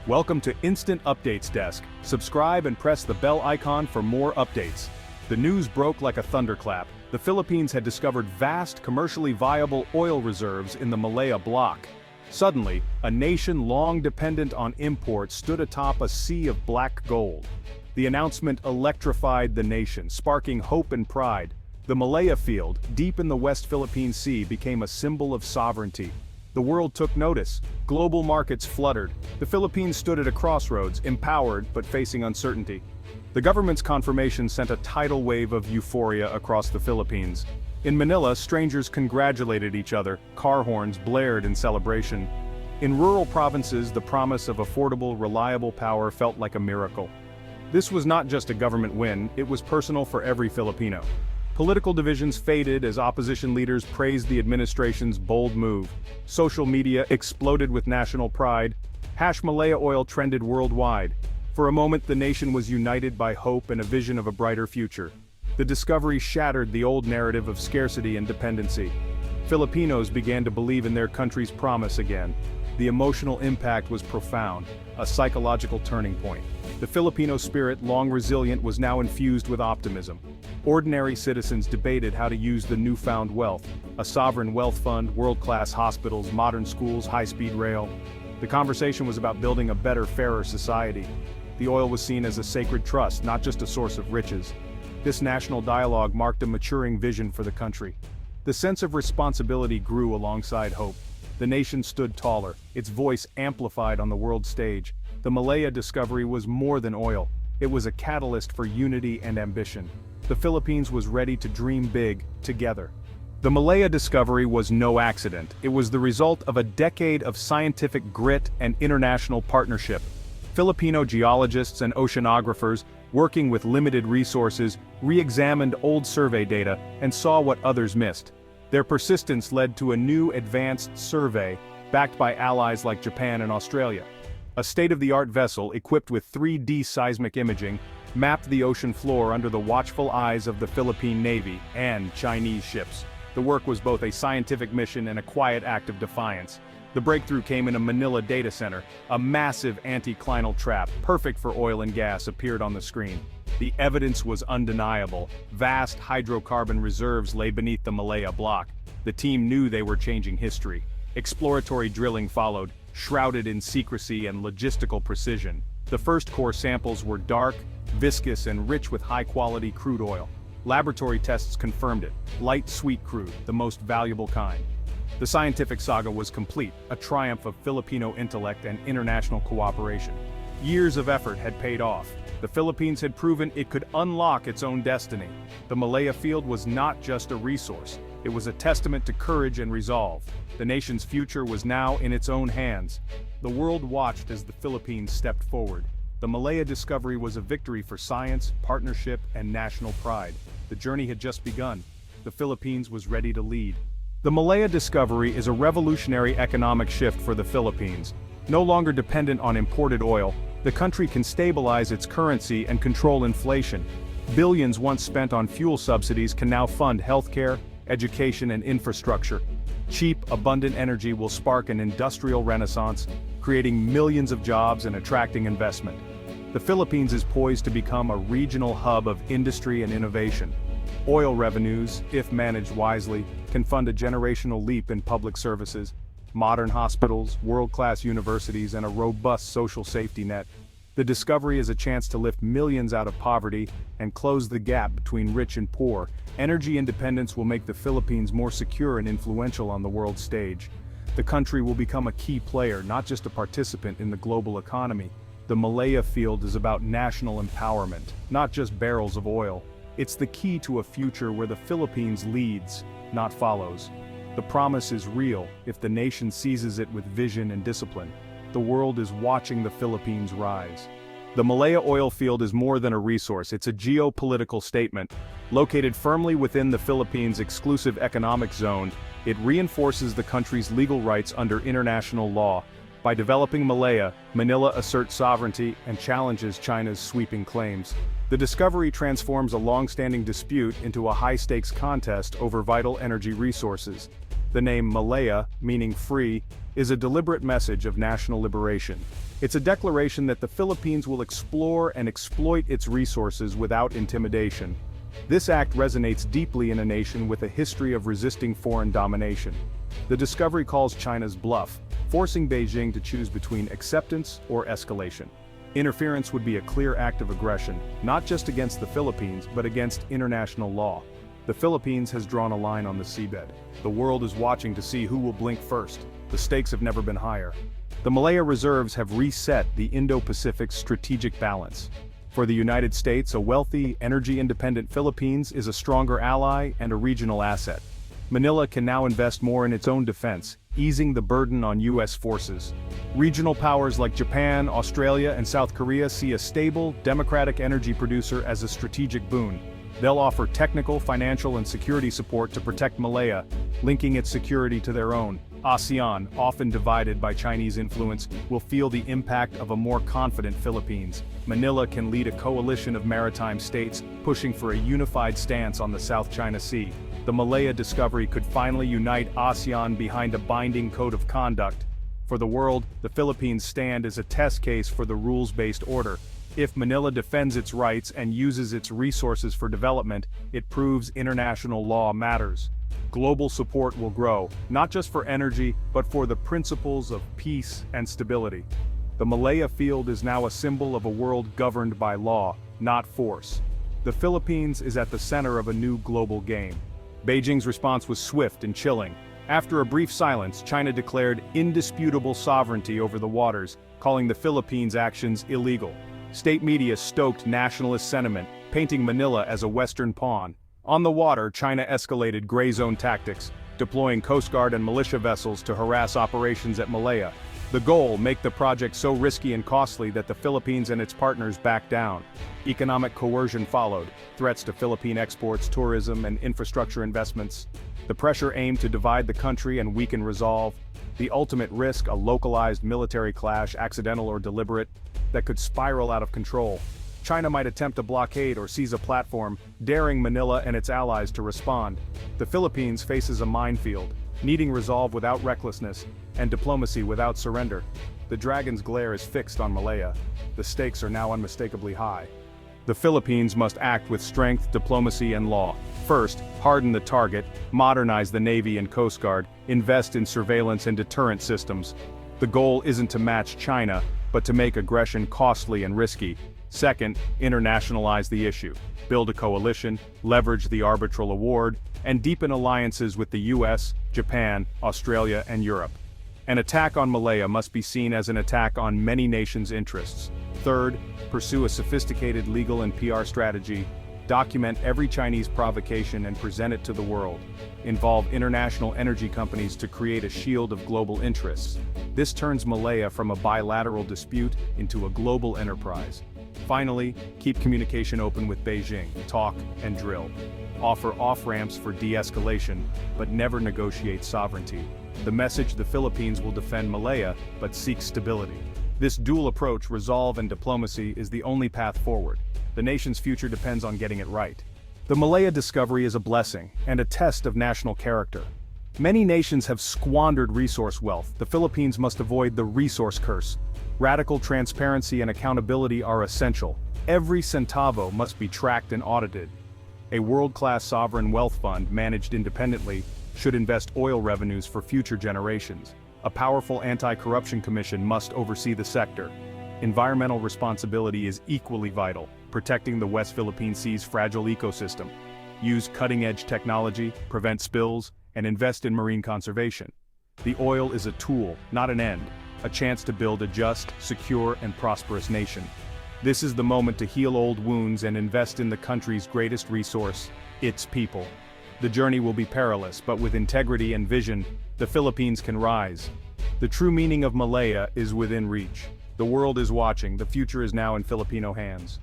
Welcome to Instant Updates Desk. Subscribe and press the bell icon for more updates. The news broke like a thunderclap. The Philippines had discovered vast, commercially viable oil reserves in the Malaya Block. Suddenly, a nation long dependent on imports stood atop a sea of black gold. The announcement electrified the nation, sparking hope and pride. The Malaya Field, deep in the West Philippine Sea, became a symbol of sovereignty. The world took notice. Global markets fluttered. The Philippines stood at a crossroads, empowered but facing uncertainty. The government's confirmation sent a tidal wave of euphoria across the Philippines. In Manila, strangers congratulated each other, car horns blared in celebration. In rural provinces, the promise of affordable, reliable power felt like a miracle. This was not just a government win, it was personal for every Filipino. Political divisions faded as opposition leaders praised the administration's bold move. Social media exploded with national pride. #Malaya Oil trended worldwide. For a moment, the nation was united by hope and a vision of a brighter future. The discovery shattered the old narrative of scarcity and dependency. Filipinos began to believe in their country's promise again. The emotional impact was profound, a psychological turning point. The Filipino spirit, long resilient, was now infused with optimism. Ordinary citizens debated how to use the newfound wealth: a sovereign wealth fund, world-class hospitals, modern schools, high-speed rail. The conversation was about building a better, fairer society. The oil was seen as a sacred trust, not just a source of riches. This national dialogue marked a maturing vision for the country. The sense of responsibility grew alongside hope. The nation stood taller, its voice amplified on the world stage. The Malaya discovery was more than oil. It was a catalyst for unity and ambition. The Philippines was ready to dream big, together. The Malaya discovery was no accident. It was the result of a decade of scientific grit and international partnership. Filipino geologists and oceanographers, working with limited resources, re-examined old survey data and saw what others missed. Their persistence led to a new advanced survey, backed by allies like Japan and Australia. A state-of-the-art vessel equipped with 3D seismic imaging mapped the ocean floor under the watchful eyes of the Philippine Navy and Chinese ships. The work was both a scientific mission and a quiet act of defiance. The breakthrough came in a Manila data center. A massive anticlinal trap, perfect for oil and gas, appeared on the screen. The evidence was undeniable. Vast hydrocarbon reserves lay beneath the Malaya Block. The team knew they were changing history. Exploratory drilling followed, shrouded in secrecy and logistical precision. The first core samples were dark, viscous, and rich with high-quality crude oil. Laboratory tests confirmed it: light, sweet crude, the most valuable kind. The scientific saga was complete, a triumph of Filipino intellect and international cooperation. Years of effort had paid off. The Philippines had proven it could unlock its own destiny. The Malaya Field was not just a resource, it was a testament to courage and resolve. The nation's future was now in its own hands. The world watched as the Philippines stepped forward. The Malaya discovery was a victory for science, partnership, and national pride. The journey had just begun. The Philippines was ready to lead. The Malaya discovery is a revolutionary economic shift for the Philippines. No longer dependent on imported oil, the country can stabilize its currency and control inflation. Billions once spent on fuel subsidies can now fund healthcare, education, and infrastructure. Cheap, abundant energy will spark an industrial renaissance, creating millions of jobs and attracting investment. The Philippines is poised to become a regional hub of industry and innovation. Oil revenues, if managed wisely, can fund a generational leap in public services, modern hospitals, world-class universities, and a robust social safety net. The discovery is a chance to lift millions out of poverty and close the gap between rich and poor. Energy independence will make the Philippines more secure and influential on the world stage. The country will become a key player, not just a participant in the global economy. The Malaya Field is about national empowerment, not just barrels of oil. It's the key to a future where the Philippines leads, not follows. The promise is real if the nation seizes it with vision and discipline. The world is watching the Philippines rise. The Malaya oil field is more than a resource, it's a geopolitical statement. Located firmly within the Philippines' exclusive economic zone, it reinforces the country's legal rights under international law. By developing Malaya, Manila asserts sovereignty and challenges China's sweeping claims. The discovery transforms a long-standing dispute into a high-stakes contest over vital energy resources. The name Malaya, meaning free, is a deliberate message of national liberation. It's a declaration that the Philippines will explore and exploit its resources without intimidation. This act resonates deeply in a nation with a history of resisting foreign domination. The discovery calls China's bluff, forcing Beijing to choose between acceptance or escalation. Interference would be a clear act of aggression, not just against the Philippines but against international law. The Philippines has drawn a line on the seabed. The world is watching to see who will blink first. The stakes have never been higher. The Malaya reserves have reset the Indo-Pacific strategic balance. For the United States, a wealthy, energy-independent Philippines is a stronger ally and a regional asset. Manila can now invest more in its own defense, easing the burden on U.S. forces. Regional powers like Japan, Australia, and South Korea see a stable, democratic energy producer as a strategic boon. They'll offer technical, financial, and security support to protect Malaya, linking its security to their own. ASEAN, often divided by Chinese influence, will feel the impact of a more confident Philippines. Manila can lead a coalition of maritime states, pushing for a unified stance on the South China Sea. The Malaya discovery could finally unite ASEAN behind a binding code of conduct. For the world, the Philippines' stand is a test case for the rules-based order. If Manila defends its rights and uses its resources for development, it proves international law matters. Global support will grow, not just for energy, but for the principles of peace and stability. The Malaya Field is now a symbol of a world governed by law, not force. The Philippines is at the center of a new global game. Beijing's response was swift and chilling. After a brief silence, China declared indisputable sovereignty over the waters, calling the Philippines' actions illegal. State media stoked nationalist sentiment, painting Manila as a Western pawn. On the water, China escalated gray zone tactics, deploying Coast Guard and militia vessels to harass operations at Malaya. The goal, make the project so risky and costly that the Philippines and its partners backed down. Economic coercion followed, threats to Philippine exports, tourism, and infrastructure investments. The pressure aimed to divide the country and weaken resolve. The ultimate risk, a localized military clash, accidental or deliberate, that could spiral out of control. China might attempt a blockade or seize a platform, daring Manila and its allies to respond. The Philippines faces a minefield, needing resolve without recklessness, and diplomacy without surrender. The dragon's glare is fixed on Malaya. The stakes are now unmistakably high. The Philippines must act with strength, diplomacy, and law. First, harden the target, modernize the Navy and Coast Guard, invest in surveillance and deterrent systems. The goal isn't to match China, but to make aggression costly and risky. Second, internationalize the issue. Build a coalition, leverage the arbitral award, and deepen alliances with the US, Japan, Australia, and Europe. An attack on Malaya must be seen as an attack on many nations' interests. Third, pursue a sophisticated legal and PR strategy. Document every Chinese provocation and present it to the world. Involve international energy companies to create a shield of global interests. This turns Malaya from a bilateral dispute into a global enterprise. Finally, keep communication open with Beijing, talk and drill. Offer off-ramps for de-escalation, but never negotiate sovereignty. The message: the Philippines will defend Malaya, but seek stability. This dual approach, resolve and diplomacy, is the only path forward. The nation's future depends on getting it right. The Malaya discovery is a blessing, and a test of national character. Many nations have squandered resource wealth. The Philippines must avoid the resource curse. Radical transparency and accountability are essential. Every centavo must be tracked and audited. A world-class sovereign wealth fund, managed independently, should invest oil revenues for future generations. A powerful anti-corruption commission must oversee the sector. Environmental responsibility is equally vital, protecting the West Philippine Sea's fragile ecosystem. Use cutting-edge technology, prevent spills, and invest in marine conservation. The oil is a tool, not an end, a chance to build a just, secure, and prosperous nation. This is the moment to heal old wounds and invest in the country's greatest resource, its people. The journey will be perilous, but with integrity and vision, the Philippines can rise. The true meaning of Malaya is within reach. The world is watching, the future is now in Filipino hands.